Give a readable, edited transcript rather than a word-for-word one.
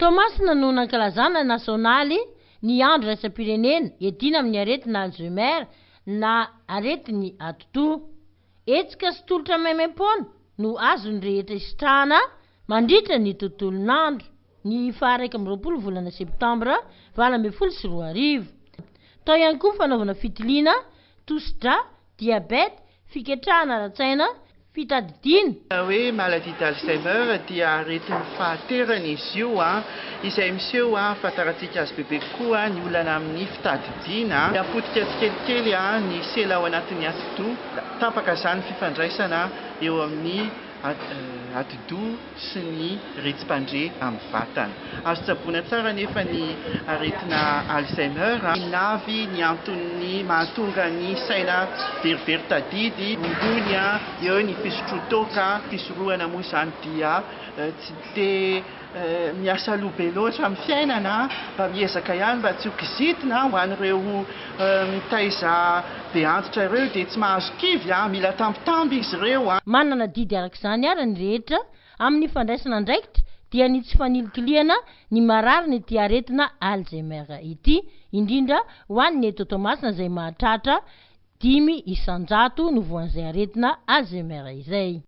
Tomasina no nankalazana nasionaly ny andro raisam-pirenena edina amin'ny aretina Alzheimer na aretiny atoto. Etsika sy tolotra maimaimpona no azony rehetra isitrahana mandritra ny tontolon'andro ny 1 volana septambra 2024. Tao ihany koa fanaovana fitiliana, tosi-dra, diabeta, fiketrahana ara-tsaina, fitadidiana. Hoe maladie d'Alzheimer dia aretin'ny fahaterana izy io izay miseho fantaratsika azy bebe koa ny olana amin'ny fitadidiana. Apotika tsikelikely ny sela ao anatin'ny atido, tapaka izany fifandraisana eo amin'ny atido sy ny retsim-pandre amin'ny vatana. Azo tsaboina tsara nefa ny aretina Alzheimer ny navy ny antony mahatonga ny saina verivery tadidy, ngony eo ny fisotro-toka, fisorohana moa izany dia tsy de miasa loha be loatra amin'ny fiainana mba miezaka ihany mba tsy ho kizitina ho an'ireo mitaiza be antitra ireo dia tsy mahazo kivy mila tambitamby izy ireo. Manana didy arak'izany ara ny rehetra amin'ny fandraisana andraikitra dia ny tsy fanilikiliana ny marary ny ity aretina Alzheimer ity, indrindra ho an'ny eto Tomasina izay mahatratra 5 isan-jato no voan'izay aretina Alzheimer izay.